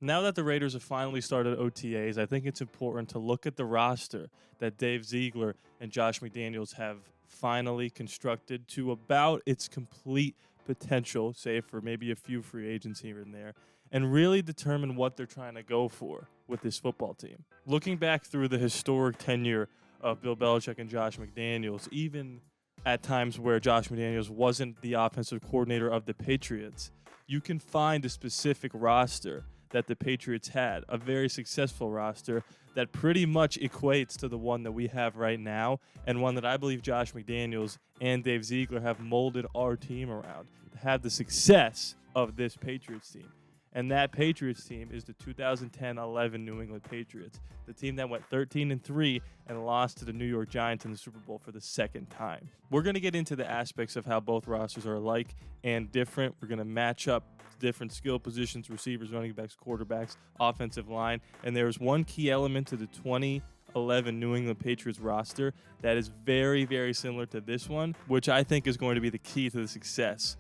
Now that the Raiders have finally started OTAs, I think it's important to look at the roster that Dave Ziegler and Josh McDaniels have finally constructed to about its complete potential, save for maybe a few free agents here and there, and really determine what they're trying to go for with this football team. Looking back through the historic tenure of Bill Belichick and Josh McDaniels, even at times where Josh McDaniels wasn't the offensive coordinator of the Patriots, you can find a specific roster that the Patriots had, a very successful roster that pretty much equates to the one that we have right now, and one that I believe Josh McDaniels and Dave Ziegler have molded our team around to have the success of this Patriots team. And that Patriots team is the 2010-11 New England Patriots, the team that went 13-3 and lost to the New York Giants in the Super Bowl for the second time. We're going to get into the aspects of how both rosters are alike and different. We're going to match up different skill positions, receivers, running backs, quarterbacks, offensive line. And there's one key element to the 2011 New England Patriots roster that is very, very similar to this one, which I think is going to be the key to the success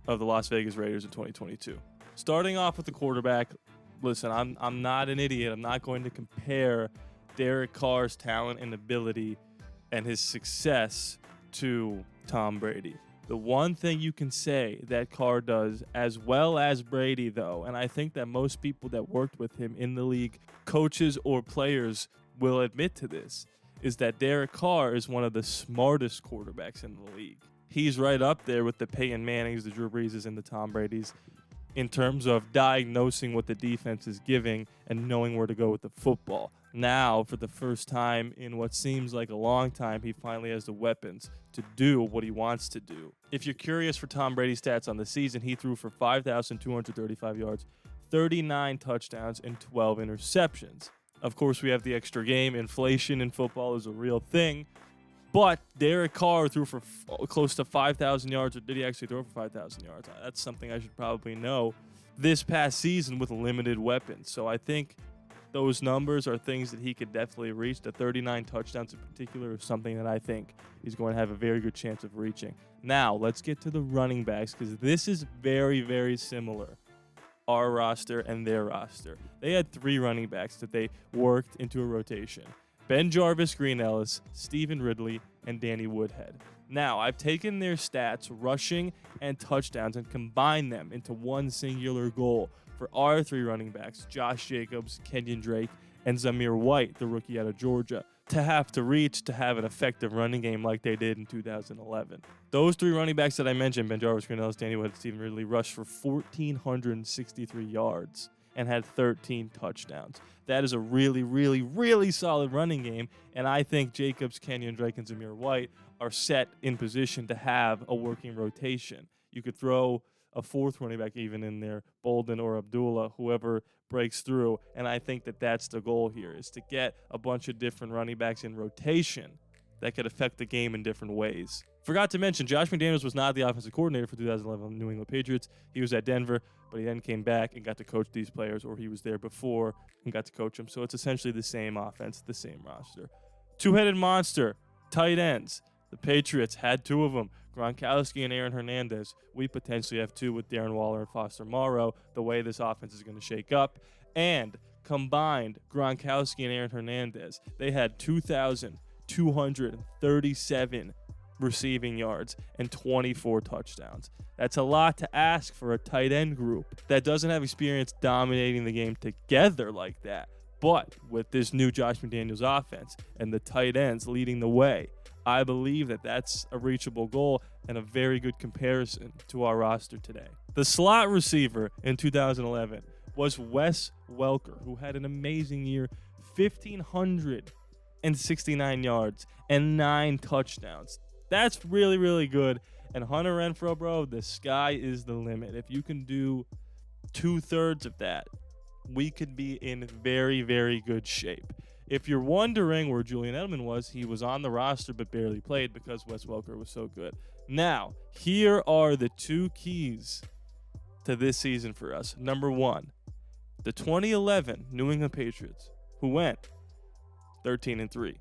of the Las Vegas Raiders in 2022. Starting off with the quarterback, listen, I'm not an idiot. I'm not going to compare Derek Carr's talent and ability and his success to Tom Brady. The one thing you can say that Carr does as well as Brady, though, and I think that most people that worked with him in the league, coaches or players, will admit to this, is that Derek Carr is one of the smartest quarterbacks in the league. He's right up there with the Peyton Mannings, the Drew Breeses, and the Tom Bradys in terms of diagnosing what the defense is giving and knowing where to go with the football. Now, for the first time in what seems like a long time, he finally has the weapons to do what he wants to do. If you're curious for Tom Brady's stats on the season, he threw for 5,235 yards, 39 touchdowns, and 12 interceptions. Of course, we have the extra game. Inflation in football is a real thing. But Derek Carr threw for close to 5,000 yards, or did he actually throw for 5,000 yards? That's something I should probably know. This past season with limited weapons. So I think those numbers are things that he could definitely reach. The 39 touchdowns in particular is something that I think he's going to have a very good chance of reaching. Now, let's get to the running backs, because this is very, very similar. Our roster and their roster. They had 3 running backs that they worked into a rotation. Ben Jarvis, Green Ellis, Stephen Ridley, and Danny Woodhead. Now, I've taken their stats, rushing and touchdowns, and combined them into one singular goal for our 3 running backs, Josh Jacobs, Kenyon Drake, and Zamir White, the rookie out of Georgia, to have an effective running game like they did in 2011. Those 3 running backs that I mentioned, Ben Jarvis, Green Ellis, Danny Woodhead, Stephen Ridley, rushed for 1,463 yards and had 13 touchdowns. That is a really, really, really solid running game, and I think Jacobs, Kenyon Drake, and Zamir White are set in position to have a working rotation. You could throw a 4th running back even in there, Bolden or Abdullah, whoever breaks through, and I think that that's the goal here, is to get a bunch of different running backs in rotation that could affect the game in different ways. Forgot to mention, Josh McDaniels was not the offensive coordinator for 2011 New England Patriots. He was at Denver, but he then came back and got to coach these players, or he was there before and got to coach them. So it's essentially the same offense, the same roster. Two-headed monster, tight ends. The Patriots had 2 of them, Gronkowski and Aaron Hernandez. We potentially have 2 with Darren Waller and Foster Moreau, the way this offense is going to shake up. And combined, Gronkowski and Aaron Hernandez, they had 2,237 receiving yards and 24 touchdowns. That's a lot to ask for a tight end group that doesn't have experience dominating the game together like that. But with this new Josh McDaniels offense and the tight ends leading the way, I believe that that's a reachable goal and a very good comparison to our roster today. The slot receiver in 2011 was Wes Welker, who had an amazing year, 1,569 yards and 9 touchdowns. That's really, really good. And Hunter Renfrow, bro, the sky is the limit. If you can do 2/3 of that, we could be in very, very good shape. If you're wondering where Julian Edelman was, he was on the roster but barely played because Wes Welker was so good. Now, here are the 2 keys to this season for us. Number 1, the 2011 New England Patriots, who went 13-3,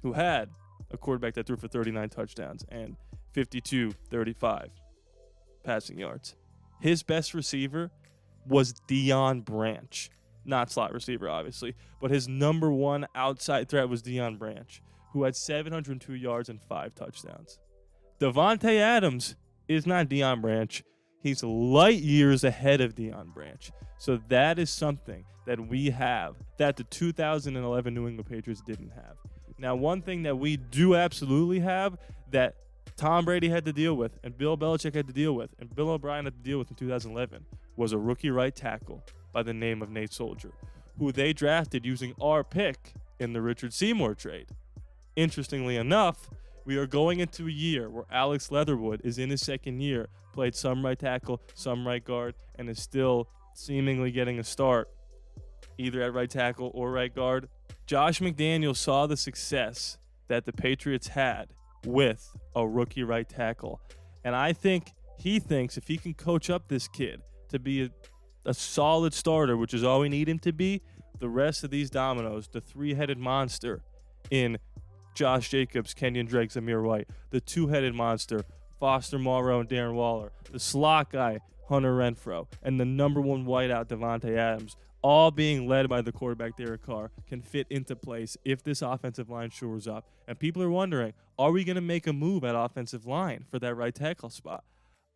who had a quarterback that threw for 39 touchdowns and 52-35 passing yards. His best receiver was Deion Branch. Not slot receiver, obviously, but his number one outside threat was Deion Branch, who had 702 yards and 5 touchdowns. Davante Adams is not Deion Branch. He's light years ahead of Deion Branch. So that is something that we have that the 2011 New England Patriots didn't have. Now, one thing that we do absolutely have that Tom Brady had to deal with and Bill Belichick had to deal with and Bill O'Brien had to deal with in 2011 was a rookie right tackle by the name of Nate Soldier, who they drafted using our pick in the Richard Seymour trade. Interestingly enough, we are going into a year where Alex Leatherwood is in his second year, played some right tackle, some right guard, and is still seemingly getting a start either at right tackle or right guard. Josh McDaniels saw the success that the Patriots had with a rookie right tackle. And I think he thinks if he can coach up this kid to be a solid starter, which is all we need him to be, the rest of these dominoes, the three-headed monster in Josh Jacobs, Kenyon Drake, Zamir White, the two-headed monster, Foster Moreau and Darren Waller, the slot guy, Hunter Renfrow, and the number one wideout, Davante Adams, all being led by the quarterback, Derek Carr, can fit into place if this offensive line shores up. And people are wondering, are we going to make a move at offensive line for that right tackle spot?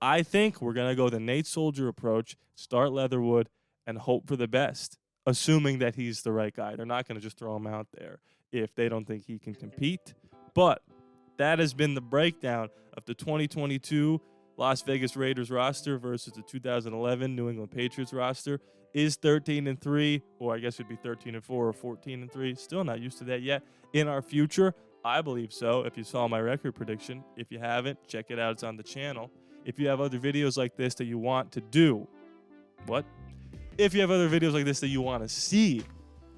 I think we're going to go the Nate Soldier approach, start Leatherwood, and hope for the best, assuming that he's the right guy. They're not going to just throw him out there if they don't think he can compete. But that has been the breakdown of the 2022 Las Vegas Raiders roster versus the 2011 New England Patriots roster. Is 13-3, or I guess it'd be 13-4 or 14-3. Still not used to that yet. In our future, I believe so. If you saw my record prediction, if you haven't, check it out. It's on the channel. If you have other videos like this that you want to do, if you have other videos like this that you want to see,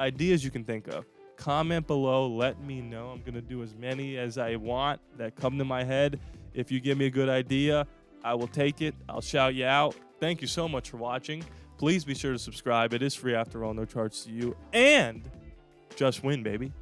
ideas you can think of, comment below. Let me know. I'm going to do as many as I want that come to my head. If you give me a good idea, I will take it. I'll shout you out. Thank you so much for watching. Please be sure to subscribe. It is free after all, no charge to you. And just win, baby.